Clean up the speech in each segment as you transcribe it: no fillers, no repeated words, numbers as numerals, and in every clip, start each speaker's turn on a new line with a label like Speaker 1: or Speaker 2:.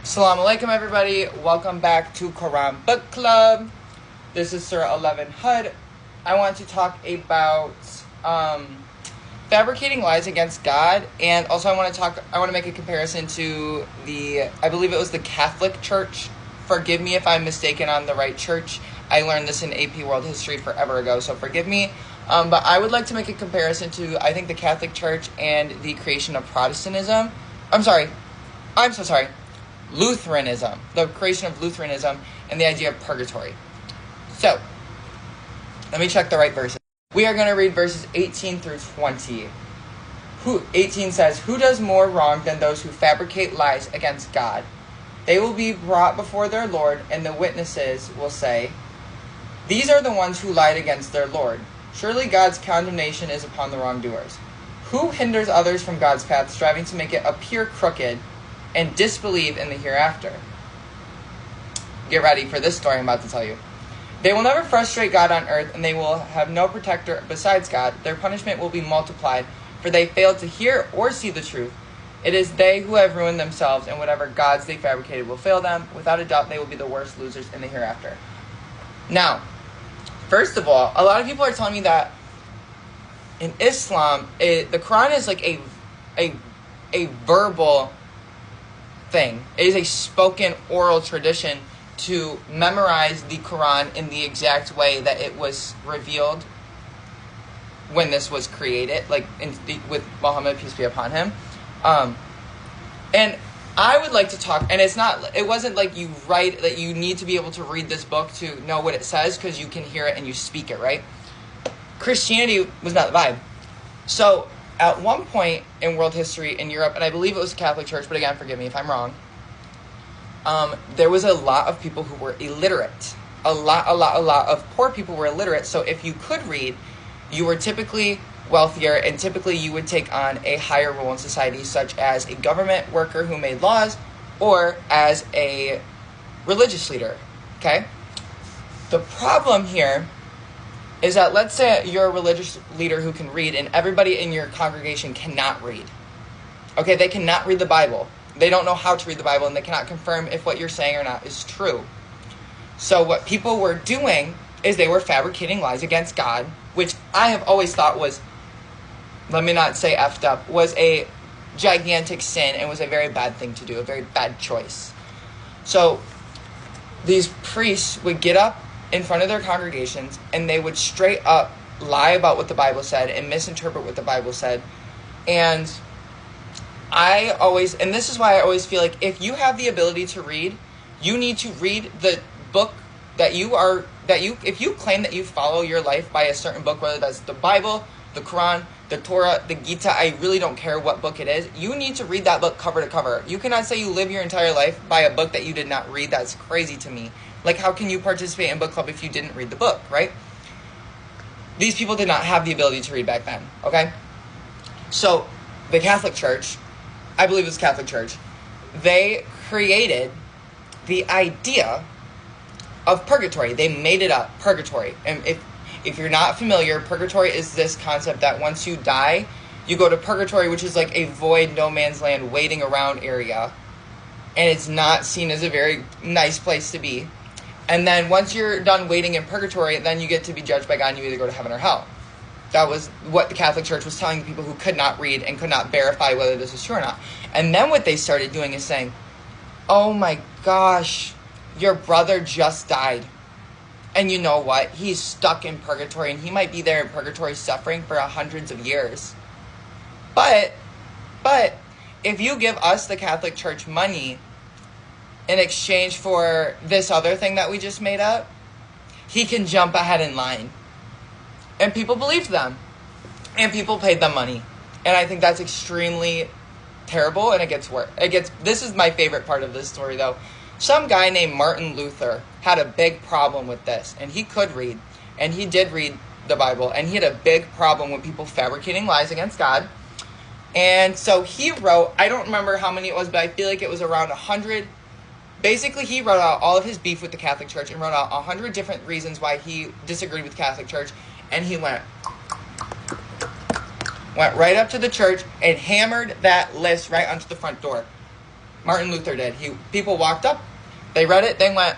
Speaker 1: Assalamu alaikum, everybody. Welcome back to Quran Book Club. This is Surah 11 HUD. I want to talk about fabricating lies against God, and also I want to make a comparison to I believe it was the Catholic Church. Forgive me if I'm mistaken on the right church. I learned this in AP World History forever ago, so forgive me. But I would like to make a comparison to, I think, the Catholic Church and the creation of Protestantism. I'm so sorry. Lutheranism, the creation of Lutheranism, and the idea of purgatory. So, let me check the right verses. We are going to read verses 18 through 20. 18 says, "Who does more wrong than those who fabricate lies against God? They will be brought before their Lord, and the witnesses will say, 'These are the ones who lied against their Lord.' Surely God's condemnation is upon the wrongdoers. Who hinders others from God's path, striving to make it appear crooked, and disbelieve in the hereafter?" Get ready for this story I'm about to tell you. "They will never frustrate God on earth, and they will have no protector besides God. Their punishment will be multiplied, for they failed to hear or see the truth. It is they who have ruined themselves, and whatever gods they fabricated will fail them. Without a doubt, they will be the worst losers in the hereafter." Now, first of all, a lot of people are telling me that in Islam, the Quran is like a verbal thing. It is a spoken oral tradition to memorize the Quran in the exact way that it was revealed when this was created, with Muhammad, peace be upon him. And I would like to talk, and it wasn't like you write that you need to be able to read this book to know what it says, because you can hear it and you speak it, right? Christianity was not the vibe. So, at one point in world history in Europe, and I believe it was the Catholic Church, but again, forgive me if I'm wrong, there was a lot of people who were illiterate. A lot of poor people were illiterate, so if you could read, you were typically wealthier, and typically you would take on a higher role in society, such as a government worker who made laws, or as a religious leader, okay? The problem here is that, let's say you're a religious leader who can read, and everybody in your congregation cannot read. Okay, they cannot read the Bible. They don't know how to read the Bible, and they cannot confirm if what you're saying or not is true. So what people were doing is they were fabricating lies against God, which I have always thought was, let me not say effed up, was a gigantic sin and was a very bad thing to do, a very bad choice. So these priests would get up in front of their congregations, and they would straight up lie about what the Bible said and misinterpret what the Bible said. And this is why I always feel like if you have the ability to read, you need to read the book if you claim that you follow your life by a certain book, whether that's the Bible, the Quran, the Torah, the Gita, I really don't care what book it is, you need to read that book cover to cover. You cannot say you live your entire life by a book that you did not read. That's crazy to me. Like, how can you participate in book club if you didn't read the book, right? These people did not have the ability to read back then, okay? So, the Catholic Church, I believe it was Catholic Church, they created the idea of purgatory. They made it up, purgatory. And if you're not familiar, purgatory is this concept that once you die, you go to purgatory, which is like a void, no man's land, waiting around area. And it's not seen as a very nice place to be. And then once you're done waiting in purgatory, then you get to be judged by God, and you either go to heaven or hell. That was what the Catholic Church was telling the people who could not read and could not verify whether this was true or not. And then what they started doing is saying, "Oh my gosh, your brother just died. And you know what? He's stuck in purgatory, and he might be there in purgatory suffering for hundreds of years. But if you give us, the Catholic Church, money in exchange for this other thing that we just made up, he can jump ahead in line." And people believed them. And people paid them money. And I think that's extremely terrible, and it gets worse. This is my favorite part of this story, though. Some guy named Martin Luther had a big problem with this, and he could read, and he did read the Bible, and he had a big problem with people fabricating lies against God. And so he wrote, I don't remember how many it was, but I feel like it was around 100. Basically, he wrote out all of his beef with the Catholic Church and wrote out 100 different reasons why he disagreed with the Catholic Church, and he went right up to the church and hammered that list right onto the front door. Martin Luther did. People walked up, they read it, they went,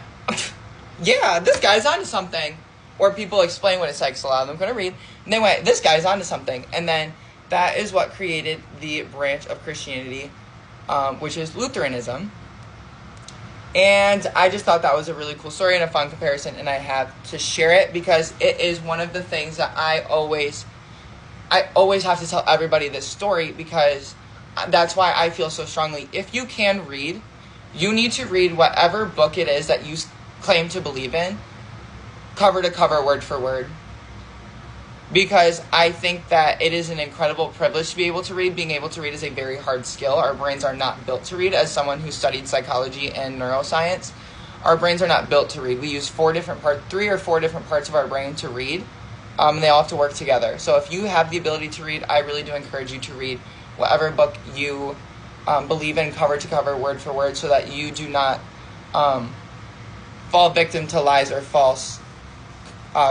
Speaker 1: yeah, this guy's onto something. Or people explain what it says, so a lot of them couldn't read, and they went, this guy's onto something. And then that is what created the branch of Christianity, which is Lutheranism. And I just thought that was a really cool story and a fun comparison, and I have to share it because it is one of the things that I always have to tell everybody this story, because that's why I feel so strongly. If you can read, you need to read whatever book it is that you claim to believe in, cover to cover, word for word. Because I think that it is an incredible privilege to be able to read. Being able to read is a very hard skill. Our brains are not built to read. As someone who studied psychology and neuroscience, our brains are not built to read. We use 3 or 4 different parts of our brain to read, and they all have to work together. So if you have the ability to read, I really do encourage you to read whatever book you believe in, cover to cover, word for word, so that you do not fall victim to lies or false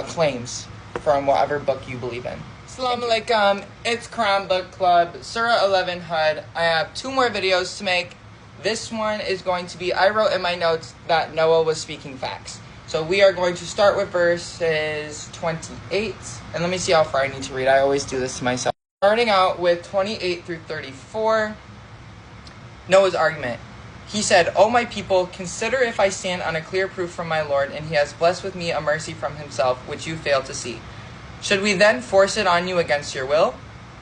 Speaker 1: claims from whatever book you believe in. Assalamu alaikum, it's Quran Book Club, Surah 11 HUD. I have 2 more videos to make. This one is going to be, I wrote in my notes that Noah was speaking facts. So we are going to start with verses 28, and let me see how far I need to read. I always do this to myself. Starting out with 28 through 34, Noah's argument. He said, O my people, consider if I stand on a clear proof from my Lord, and he has blessed with me a mercy from himself, which you fail to see. Should we then force it on you against your will?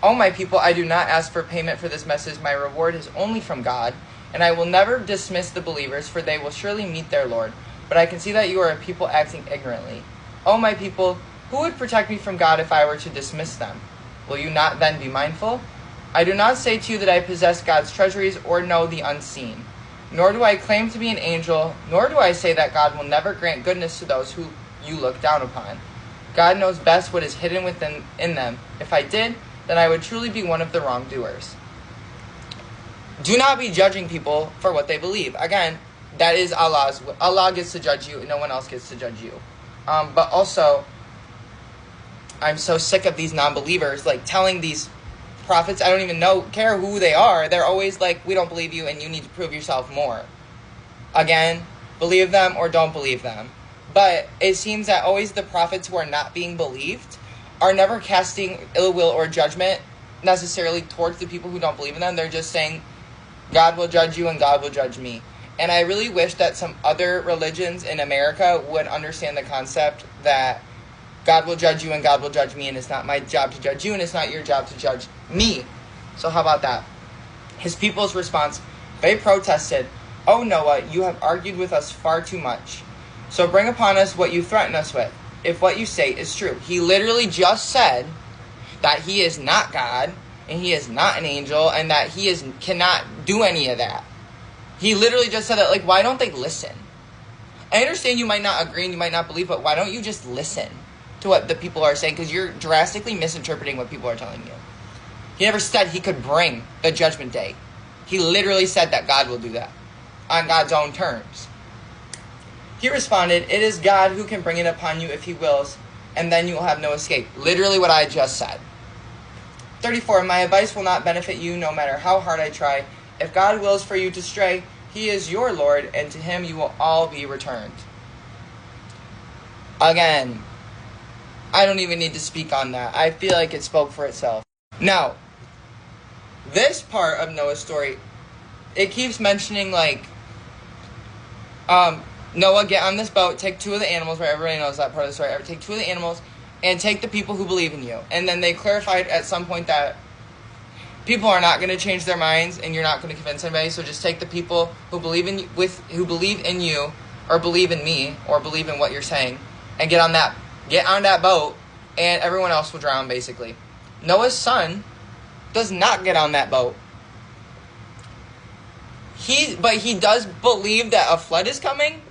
Speaker 1: O my people, I do not ask for payment for this message. My reward is only from God, and I will never dismiss the believers, for they will surely meet their Lord. But I can see that you are a people acting ignorantly. O my people, who would protect me from God if I were to dismiss them? Will you not then be mindful? I do not say to you that I possess God's treasuries or know the unseen. Nor do I claim to be an angel, nor do I say that God will never grant goodness to those who you look down upon. God knows best what is hidden in them. If I did, then I would truly be one of the wrongdoers. Do not be judging people for what they believe. Again, that is Allah's. Allah gets to judge you, and no one else gets to judge you. But also, I'm so sick of these non-believers, like, telling these prophets, I don't even care who they are. They're always like, we don't believe you, and you need to prove yourself more. Again, believe them or don't believe them. But it seems that always the prophets who are not being believed are never casting ill will or judgment necessarily towards the people who don't believe in them. They're just saying, God will judge you and God will judge me. And I really wish that some other religions in America would understand the concept that God will judge you and God will judge me, and it's not my job to judge you and it's not your job to judge me. So how about that? His people's response, they protested, O Noah, you have argued with us far too much. So bring upon us what you threaten us with, if what you say is true. He literally just said that he is not God, and he is not an angel, and that he cannot do any of that. He literally just said that, like, why don't they listen? I understand you might not agree and you might not believe, but why don't you just listen to what the people are saying? Because you're drastically misinterpreting what people are telling you. He never said he could bring the judgment day. He literally said that God will do that on God's own terms. He responded, it is God who can bring it upon you if he wills, and then you will have no escape. Literally what I just said. 34, my advice will not benefit you no matter how hard I try. If God wills for you to stray, he is your Lord, and to him you will all be returned. Again, I don't even need to speak on that. I feel like it spoke for itself. Now, this part of Noah's story, it keeps mentioning, like, Noah, get on this boat, take 2 of the animals, right? Everybody knows that part of the story. Take 2 of the animals, and take the people who believe in you. And then they clarified at some point that people are not going to change their minds, and you're not going to convince anybody. So just take the people who believe in you, or believe in me, or believe in what you're saying, and get on that boat, and everyone else will drown. Basically, Noah's son does not get on that boat. But he does believe that a flood is coming? ?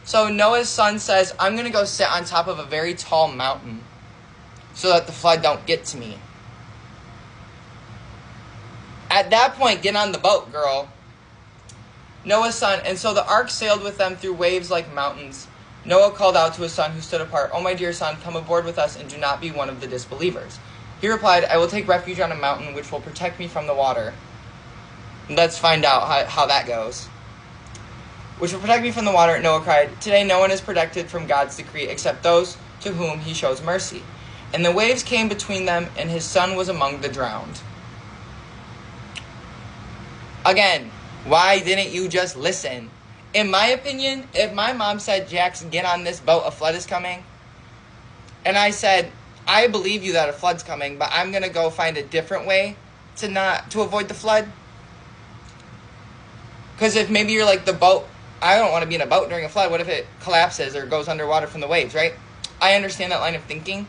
Speaker 1: So Noah's son says, I'm going to go sit on top of a very tall mountain so that the flood don't get to me. At that point, get on the boat, girl. Noah's son, and so the ark sailed with them through waves like mountains. Noah called out to his son who stood apart, O my dear son, come aboard with us and do not be one of the disbelievers. He replied, I will take refuge on a mountain which will protect me from the water. Let's find out how that goes. Which will protect me from the water, Noah cried. Today no one is protected from God's decree except those to whom he shows mercy. And the waves came between them, and his son was among the drowned. Again, why didn't you just listen? In my opinion, if my mom said, Jackson, get on this boat, a flood is coming, and I said, I believe you that a flood's coming, but I'm going to go find a different way to avoid the flood. Because if maybe you're like the boat, I don't want to be in a boat during a flood. What if it collapses or goes underwater from the waves, right? I understand that line of thinking.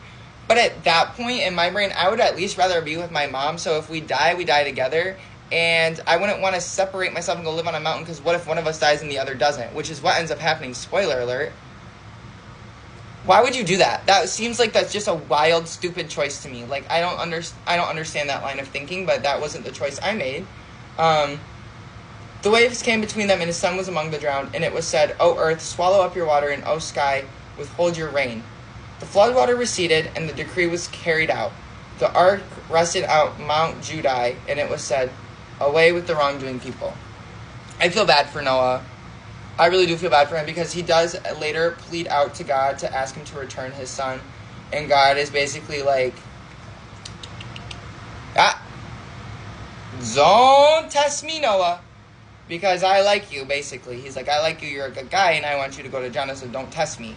Speaker 1: But at that point in my brain, I would at least rather be with my mom. So if we die together. And I wouldn't want to separate myself and go live on a mountain, because what if one of us dies and the other doesn't? Which is what ends up happening. Spoiler alert. Why would you do that? That seems like that's just a wild, stupid choice to me. Like, I don't understand that line of thinking, but that wasn't the choice I made. The waves came between them, and his son was among the drowned. And it was said, O earth, swallow up your water, and O sky, withhold your rain. The flood water receded, and the decree was carried out. The ark rested out Mount Judai, and it was said, away with the wrongdoing people. I feel bad for Noah. I really do feel bad for him, because he does later plead out to God to ask him to return his son. And God is basically like, don't test me, Noah, because I like you, basically. He's like, I like you, you're a good guy, and I want you to go to Jonah, so don't test me.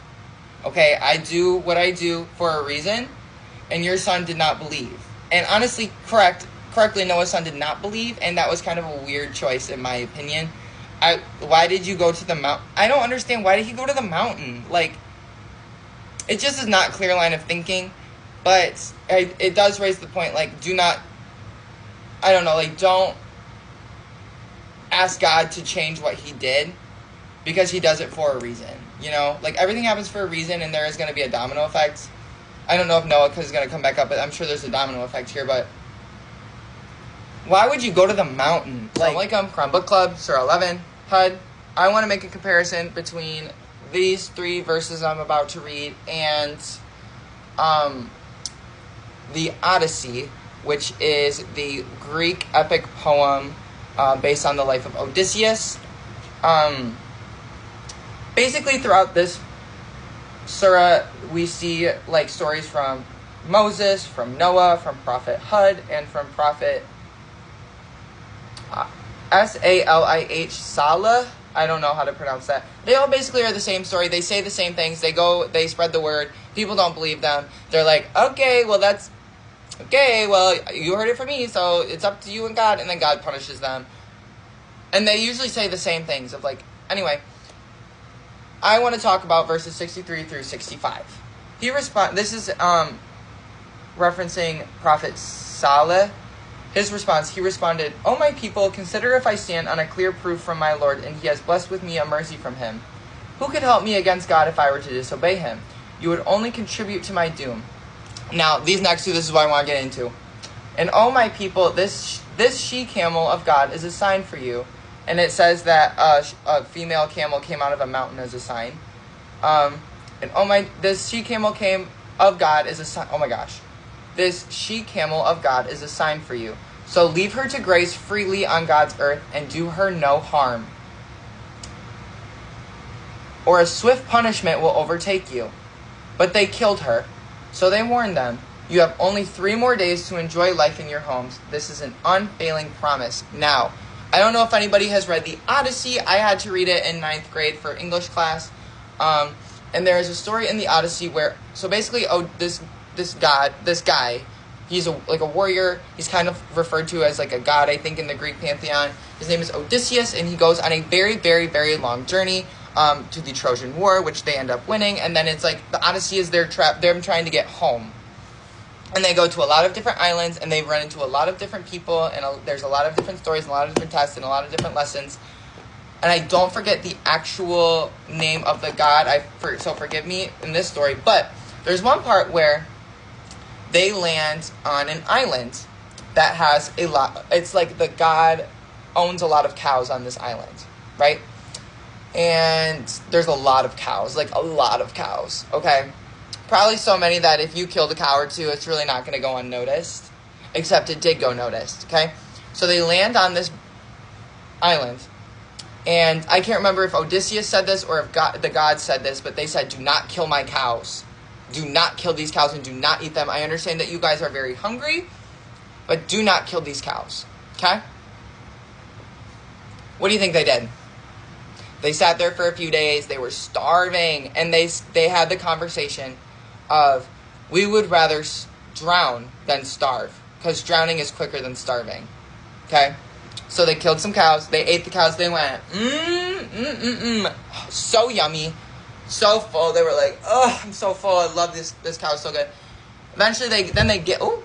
Speaker 1: Okay, I do what I do for a reason, and your son did not believe. And honestly, correctly, Noah's son did not believe, and that was kind of a weird choice, in my opinion. Why did you go to the mountain? I don't understand. Why did he go to the mountain? Like, it just is not a clear line of thinking, but it does raise the point, like, don't ask God to change what he did, because he does it for a reason, Like, everything happens for a reason, and there is going to be a domino effect. I don't know if Noah is going to come back up, but I'm sure there's a domino effect here, but why would you go to the mountain? Like, Quran Book Club, Surah 11, HUD. I want to make a comparison between these 3 verses I'm about to read and the Odyssey, which is the Greek epic poem based on the life of Odysseus. Basically, throughout this surah, we see like stories from Moses, from Noah, from Prophet Hud, and from Prophet Salih, Salah. I don't know how to pronounce that. They all basically are the same story. They say the same things. They spread the word. People don't believe them. They're like, okay, well, you heard it from me, so it's up to you and God. And then God punishes them. And they usually say the same things of like, anyway, I want to talk about verses 63 through 65. This is referencing Prophet Salih. His response, he responded, O my people, consider if I stand on a clear proof from my Lord, and he has blessed with me a mercy from him. Who could help me against God if I were to disobey him? You would only contribute to my doom. Now, these next 2, this is what I want to get into. And O my people, this she-camel of God is a sign for you. And it says that a female camel came out of a mountain as a sign. This she-camel of God is a sign. Oh my gosh. This she-camel of God is a sign for you. So leave her to graze freely on God's earth and do her no harm, or a swift punishment will overtake you. But they killed her. So they warned them, you have only 3 more days to enjoy life in your homes. This is an unfailing promise. Now, I don't know if anybody has read the Odyssey. I had to read it in 9th grade for English class. And there is a story in the Odyssey where, so basically, this guy, he's like a warrior. He's kind of referred to as like a god, I think, in the Greek pantheon. His name is Odysseus, and he goes on a very, very, very long journey to the Trojan War, which they end up winning. And then it's like the Odyssey is their them trying to get home. And they go to a lot of different islands, and they run into a lot of different people, and there's a lot of different stories, and a lot of different tests, and a lot of different lessons. And I don't forget the actual name of the god, so forgive me in this story. But there's one part where they land on an island that has a lot. It's like the god owns a lot of cows on this island, right? And there's a lot of cows, okay? Probably so many that if you killed a cow or 2, it's really not going to go unnoticed, except it did go noticed, okay? So they land on this island. And I can't remember if Odysseus said this or if the gods said this, but they said, do not kill my cows. Do not kill these cows and do not eat them. I understand that you guys are very hungry, but do not kill these cows. Okay? What do you think they did? They sat there for a few days. They were starving. And they had the conversation of, we would rather drown than starve. Because drowning is quicker than starving. Okay? So they killed some cows. They ate the cows. They went, so yummy. So full. They were like, oh, I'm so full. I love this cow. It's so good. Eventually, they get, oh,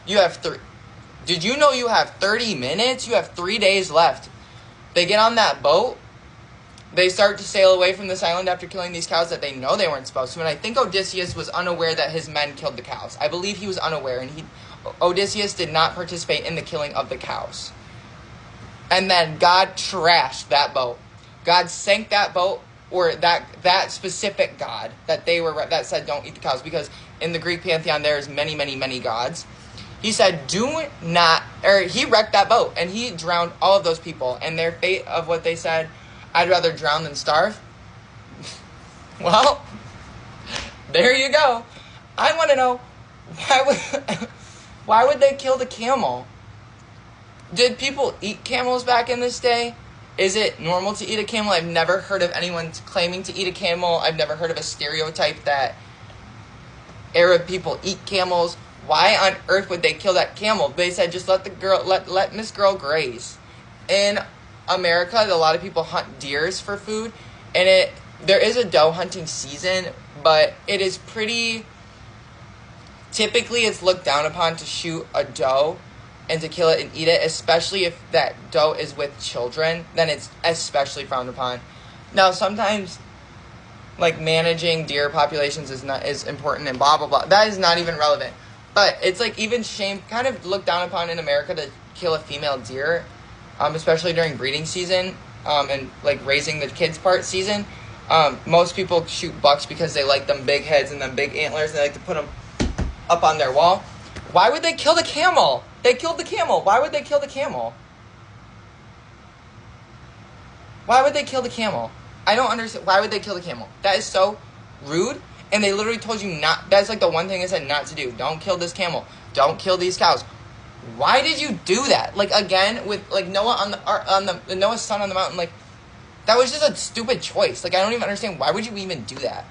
Speaker 1: you have did you know you have 30 minutes? You have 3 days left. They get on that boat. They start to sail away from this island after killing these cows that they know they weren't supposed to. And I think Odysseus was unaware that his men killed the cows. I believe he was unaware. And Odysseus did not participate in the killing of the cows. And then God trashed that boat. God sank that boat, or that specific God that said don't eat the cows. Because in the Greek pantheon there is many, many, many gods. He said he wrecked that boat. And he drowned all of those people. And their fate of what they said, I'd rather drown than starve. Well, there you go. I want to know, why would they kill the camel? Did people eat camels back in this day? Is it normal to eat a camel? I've never heard of anyone claiming to eat a camel. I've never heard of a stereotype that Arab people eat camels. Why on earth would they kill that camel? They said just let Miss Girl graze. In America, a lot of people hunt deers for food, and there is a doe hunting season, but it is typically it's looked down upon to shoot a doe and to kill it and eat it, especially if that doe is with children, then it's especially frowned upon. Now, sometimes, like, managing deer populations is important and blah, blah, blah. That is not even relevant. But it's, like, even kind of looked down upon in America to kill a female deer, especially during breeding season, and, like, raising the kids part season. Most people shoot bucks because they like them big heads and them big antlers, and they like to put them up on their wall. Why would they kill the camel? They killed the camel. Why would they kill the camel? Why would they kill the camel? I don't understand. Why would they kill the camel? That is so rude. And they literally told you not. That's like the one thing they said not to do. Don't kill this camel. Don't kill these cows. Why did you do that? Like, again, with like Noah on the Noah's son on the mountain. Like, that was just a stupid choice. Like, I don't even understand. Why would you even do that?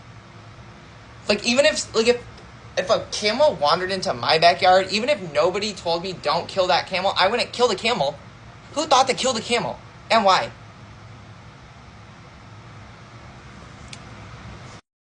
Speaker 1: Like, even if a camel wandered into my backyard, even if nobody told me don't kill that camel, I wouldn't kill the camel. Who thought to kill the camel? And why?